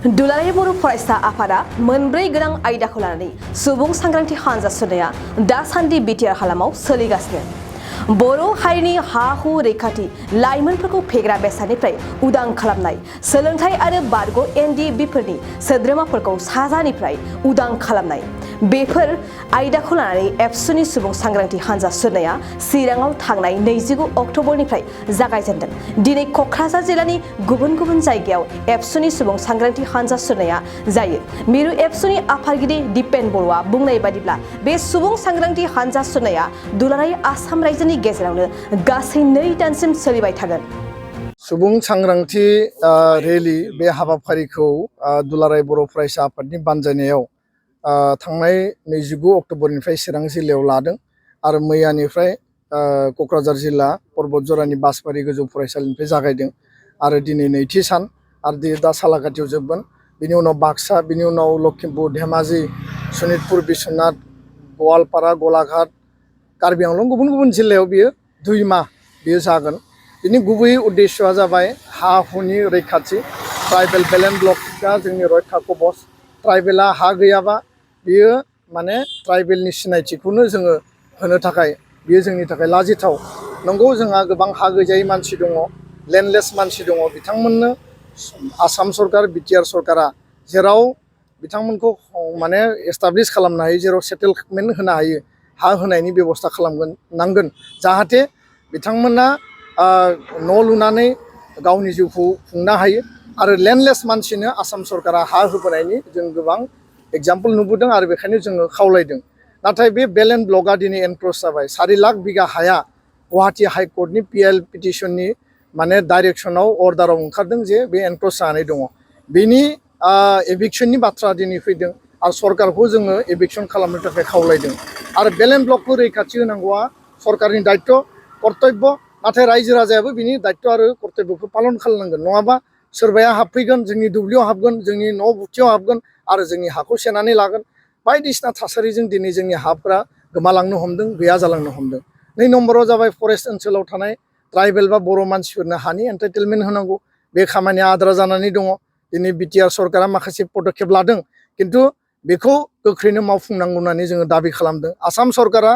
दुलाराय बर' फरायसा आफादा मोनब्रै गोनां आयदाखौ लानानै सुबुं सांग्रांथि हानजा सुरनाया दासान्दि बिटिआर हालामाव सोलिगासिनो। बर' हारिनि हा-हु रैखाथि, लाइमोनफोरखौ फेग्रा बेसादनिफ्राय उदां खालामनाय, सोलोंथाइ आरो बारग' एनडिएफबिफोरनि सोद्रोमाफोरखौ साजानिफ्राय उदां खालामनाय, बेफोर आयदाखौ लानानै एबसुनि सुबुं सांग्रांथि हानजा सुरनाया चिराङाव थांनाय 29 अक्ट'बरनिफ्राय जागायजेनदों। दिनै क'क्राझार जिल्लानि गुबुन गुबुन जायगायाव एबसुनि सुबुं सांग्रांथि हानजा सुरनाया जायो। मिरु एबसुनि आफादगिरि दिपेन बर'आ बुंनाय बादिब्ला बे सुबुं सांग्रांथि हानजा सुरनाया दुलाराय आसाम रायजोनि गेजेरावनो गासै 2 दानसिम सोलिबाय थागोन। सुबुं सांग्रांथि रेलि बे हाबाफारिखौ दुलाराय बर' फरायसा आफादनि बानजायनायाव थांनाय 29 अक्ट'बरनिफ्राय चिरां जिल्लायाव लादों आरो मैयानिफ्राय क'क्राझार जिल्ला पर्बतजरानि बासबारि गोजौ फरायसालिनिफ्राय जागायदों आरो दिनै नैथि सान आरो दा सालाकाटियाव जोबगोन। बिनि उनाव बाक्सा, बिनि उनाव लखिमपुर, धेमाजि, सनितपुर, बिश्वनाथ, गवालपारा, गलाघाट, कार्बि आंलं गुबुन गुबुन जिल्लायाव बियो 2 माह बियो जागोन। बिनि गुबै उद्देश्यआ जाबाय हा-हुनि रैखाथि। ट्राइबेल बेलेन्स ब्लकआ जोंनि रैखा कवच। ट्राइबेला हा गैयाबा बियो माने ट्राइबेलनि सिनायथिखौनो जोङो होनो थाखाय बियो जोंनि थाखाय लाजिथाव। नंगौ, जोंहा गोबां हा गैजायै मानसि दङ, लेन्डलेस मानसि दङ। बिथांमोननो आसाम सरकार, बिटिआर सरकारा जेराव बिथांमोनखौ माने एस्टाब्लिश खालामनो हायो, जेराव सेटेलमेन्ट होनो हायो, हा होनायनि बेबस्था नांगोन जाहाथे बिथांमोना न' लुनानै गावनि जिउखौ खुंनो हायो। आरो लेन्डलेस मानसिनो आसाम सरकारा हा होबोनायनि जों गोबां एग्जाम्पल नुबोदों आरो बेखायनो जोङो खावलायदों। नाथाय बे बेलेन्स ब्लकआ दिनै एनक्रस जाबाय। 4 लाख बिगा हाया गुवाहाटि हाइकर्टनि पिएल पिटिसननि माने डाइरेक्सनाव अर्डाराव ओंखारदों जे बे एनक्रस जानानै दङ। बेनि एभिक्सननि बाथ्रा दिनै फैदों आरो सरकारखौ जोङो एभिक्सन खालामनो थाखाय खावलायदों। आरो बेलेन्स ब्लकखौ रैखाथि होनांगौआ सरकारनि दायित्व, कर्तब्य। नाथाय रायजो राजायाबो बिनि दायित्व आरो कर्तब्यखौ पालन खालामनांगोन। नङाबा सोरबाया हाबफैगोन, जोंनि दुब्लियाव हाबगोन, जोंनि न' बुथियाव हाबगोन आरो जोंनि हाखौ सेनानै लागोन। बायदिसिना थासारिजों दिनै जोंनि हाफोरा गोमालांनो हमदों, गैया जालांनो हमदों। 2 नम्बराव जाबाय फरेस्ट ओनसोलाव थानाय ट्राइबेल बा बर' मानसिफोरनो हानि एन्टाइटेलमेन्ट होनांगौ। बे खामानिया आद्रा जानानै दङ। दिनै बिटिआर सरकारा माखासे पदक्षेप लादों, खिन्थु बेखौ गोख्रैनो मावफुंनांगौ होननानै जोङो दाबि खालामदों। आसाम सरकारा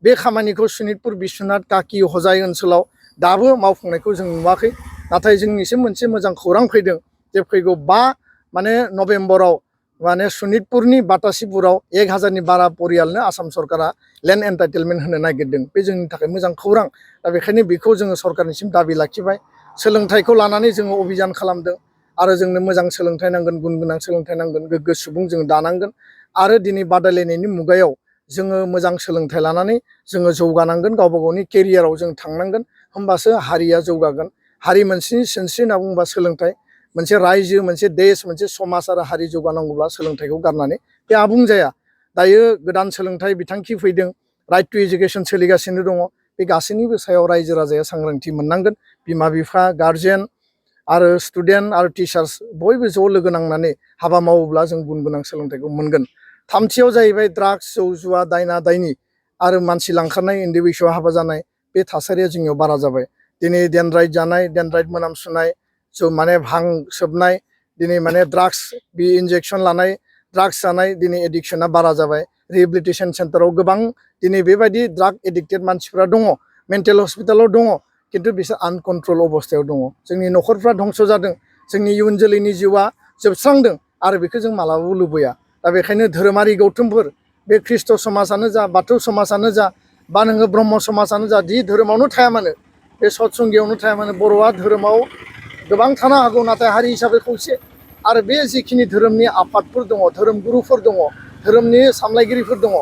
बे खामानिखौ सनितपुर, बिश्वनाथ, काकि, हजाय ओनसोलाव दाबो मावफुंनायखौ जों नुवाखै। नाथाय जोंनिसिम मोनसे मोजां खौरां फैदों जे फैगौ 5 नभेम्बराव माने सनितपुरनि बातासिपुराव 1000नि बारा परियालनो आसाम सरकारा लेन्ड एन्टाइटेलमेन्ट होनो नागिरदों। बे जोंनि थाखाय मोजां खौरां। दा बेखायनो बेखौ जोङो सरकारनिसिम दाबि लाखिबाय। सोलोंथाइखौ लानानै जोङो अभियान खालामदों आरो जोंनो मोजां सोलोंथाइ नांगोन, गुन गोनां सोलोंथाइ नांगोन, गोग्गो सुबुं जों दानांगोन। आरो दिनै बादायलायनायनि मुगायाव जोङो मोजां सोलोंथाइ लानानै जोङो जौगानांगोन, गावबा गावनि केरियाराव जों थांनांगोन, होमबासो हारिया जौगागोन। हारि मोनसेनि सिनस्रि होनना बुङोबा सोलोंथाइ। मोनसे रायजो, मोनसे देश, मोनसे समाज आरो हारि जौगानांगौब्ला सोलोंथाइखौ गारनानै बे आबुं जाया। दायो गोदान सोलोंथाइ बिथांखि फैदों, राइट टु एजुकेसन सोलिगासिनो दङ। बे गासैनिबो सायाव रायजो राजाया सांग्रांथि मोननांगोन। बिमा बिफा, गार्जेन आरो स्टुडेन्ट आरो टिचार्स बयबो ज' लोगो नांनानै हाबा मावोब्ला जों गुन गोनां सोलोंथाइखौ मोनगोन। थामथियाव जाहैबाय ड्राग्स, जौ जुवा, दायना दायनि आरो मानसि लांखारनाय, उन्दै बैसोआव हाबा जानाय, बे थासारिया जोंनियाव बारा जाबाय। दिनै डेनड्राइट जानाय, डेनड्राइट मोनामसुनाय, माने भां सोबनाय, दिनै माने ड्राग्स बे इन्जेक्सन लानाय, ड्राग्स जानाय, दिनै एडिक्सना बारा जाबाय। रिहेबिलिटेसन सेन्टाराव गोबां दिनै बेबायदि ड्राग एडिक्टेड मानसिफ्रा दङ, मेन्टेल हस्पिटालाव दङ, खिन्थु बिसोर आनकन्ट्रल अबस्थायाव दङ। जोंनि न'खरफ्रा धंस जादों, जोंनि इयुन जोलैनि जिउआ जोबस्रांदों आरो बेखौ जों मालाबाबो लुबैया। दा बेखायनो धोरोमारि गौथुमफोर, बे ख्रिस्ट' समाजानो जा, बाथौ समाजानो जा, बा नोङो ब्रह्म समाजानो जा, जि धोरोमावनो थाया मानो, बे सतसंगियावनो थाया मानो, बर'आ धोरोमाव गोबां थानो हागौ, नाथाय हारि हिसाबै खौसे। आरो बे जिखिनि धोरोमनि आफादफोर दङ, धोरोम गुरुफोर दङ, धोरोमनि सामलायगिरिफोर दङ,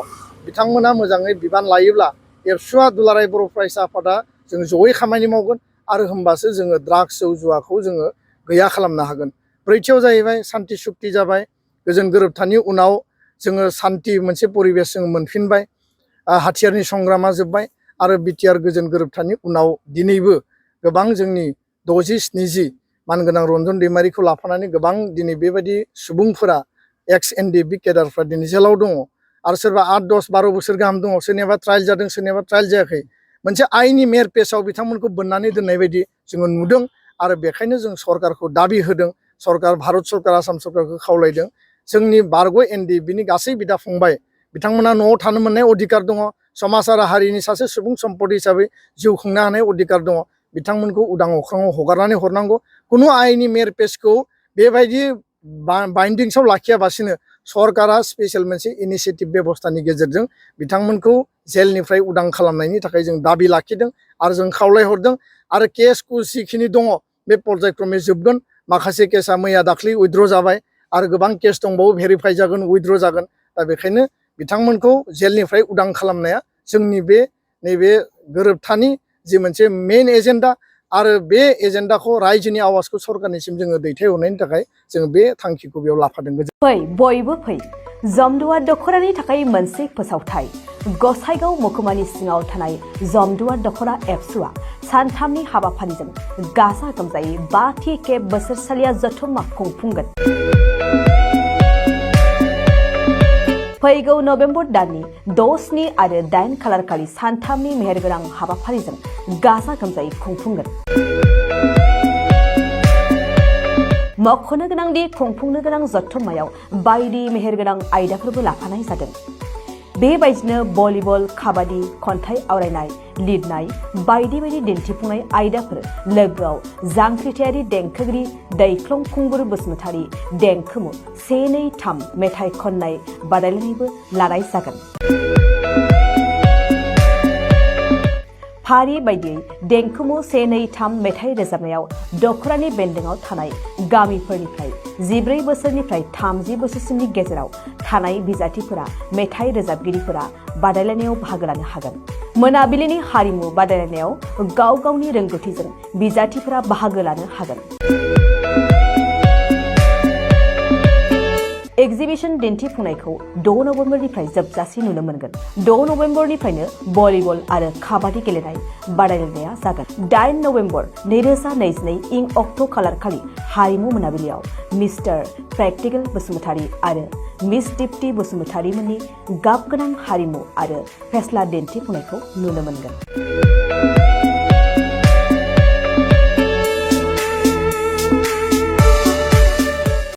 बिथांमोना मोजाङै बिबान लायोब्ला एबसुआ दुलाराय बर' फरायसा आफादा जों जयै खामानि मावगोन आरो होमबासो जोङो ड्राग्स, जौ जुवाखौ जोङो गैया खालामनो हागोन। ब्रैथियाव जाहैबाय सान्ति सुक्ति जाबाय। गोजोन गोरोबथानि उनाव जोङो सान्ति मोनसे परिबेस जों मोनफिनबाय। हाथियारनि संग्रामा जोब्बाय आरो बिटिआर गोजोन गोरोबथानि उनाव दिनैबो गोबां जोंनि 60-70 मानगोनां रन्जन दैमारिखौ लाफानानै गोबां दिनै बेबायदि सुबुंफोरा एक्स एनडिएफबि केडारफ्रा दिनै जेलाव दङ आरो सोरबा 8, 10, 12 बोसोर गाहाम दङ। सोरनियाबा ट्रायल जादों, सोरनियाबा ट्रायल जायाखै। मोनसे आइनि मेर पेसाव बिथांमोनखौ बोननानै दोननाय बायदि जोङो नुदों आरो बेखायनो जों सरकारखौ दाबि होदों सरकार भारत सरकार आसाम सरकारखौ खावलायदों जोंनि बारग' एनडि बिनि गासै बिदा फंबाय बिथांमोना न'आव थानो मोननाय अधिकार दङ समाज आरो हारिनि सासे सुबुं सम्पद हिसाबै जिउ खुंनो हानाय अधिकार दङ बिथांमोनखौ उदां अख्राङाव हगारनानै हरनांगौ कुनु आयेननि मेरपेजखौ बेबायदि बाइन्डिंसआव लाखियाबासिनो सरकारा स्पेशल मोनसे इनिशिएटिभ बेबस्थानि गेजेरजों बिथांमोनखौ जेलनिफ्राय उदां खालामनायनि थाखाय जों दाबि लाखिदों आरो जों खावलायहरदों आरो केसखौ जिखिनि दङ बे पर्यायक्रमे जोबगोन माखासे केसा मैया दाख्लै उइथड्र जाबाय आरो गोबां केस दंबावो भेरिफाइ जागोन उइथड्र जागोन दा बेखायनो बिथांमोनखौ जेलनिफ्राय उदां खालामनाया जोंनि बे नैबे गोरोबथानि जि मोनसे मेइन एजेन्डा आरो बे एजेन्डाखौ रायजोनि आवाजखौ सरकारनिसिम जोङो दैथायहरनायनि थाखाय जों बे थांखिखौ बेयाव लाफादों। फै बयबो फै जमदुवार दख'रानि थाखाय मोनसे फोसावथाय गसाइगाव महकुमानि सिङाव थानाय जमदुवार दख'रा एबसुआ सानथामनि हाबाफारिजों गाजा गोमजायै 5थि खेब बोसोरसालिया जथुम्मा खुंफुंगोन। फैगौ नभेम्बर दाननि 6, 7 आरो 8 खालारखालि सानथामनि मेहेरगोनां हाबाफारिजों गाजा गोमजायै खुंफुंगोन। मख'नो गोनांदि खुंफुंनो गोनां जथुम्मायाव बायदि मेहेरगोनां आयदाफोरबो लाफानाय जादों। बेबायदिनो भलिबल, काबादि, खन्थाइ आवरायनाय, लिरनाय बायदि बायदि दिन्थिफुंनाय आयदाफोर लोगोआव जांख्रिथायारि देंखोगिरि दैख्लं खुंगुर बसुमतारी देंखोमु 1, 2, 3 मेथाइ खननाय बादायलायनायबो लानाय जागोन। फारि बायदियै देंखोमु 1, 2, 3 मेथाइ रोजाबनायाव दख'रानि बेन्दोंआव थानाय गामिफोरनिफ्राय 14 बोसोरनिफ्राय 30 बोसोरसिमनि गेजेराव थानाय बिजाथिफोरा मेथाइ रोजाबगिरिफोरा बादायलायनायाव बाहागो लानो हागोन। मोनाबिलिनि हारिमु बादायलायनायाव गाव गावनि रोंगौथिजों बिजाथिफोरा बाहागो लानो हागोन। एक्जिबिशन दिन्थिफुंनायखौ 6 नभेम्बरनिफ्राय जोबजासिम नुनो मोनगोन। 6 नभेम्बरनिफ्रायनो भलिबल आरो काबादि गेलेनाय बादायलायनाया जागोन। 8 नभेम्बर 2022 इं अक्ट' खालारखालि हारिमु मोनाबिलियाव मिस्टार प्रेक्टिकेल बसुमतारी आरो मिस दीप्ति बसुमतारीमोननि गाबगोनां हारिमु आरो फेस्ला दिन्थिफुंनायखौ नुनो मोनगोन।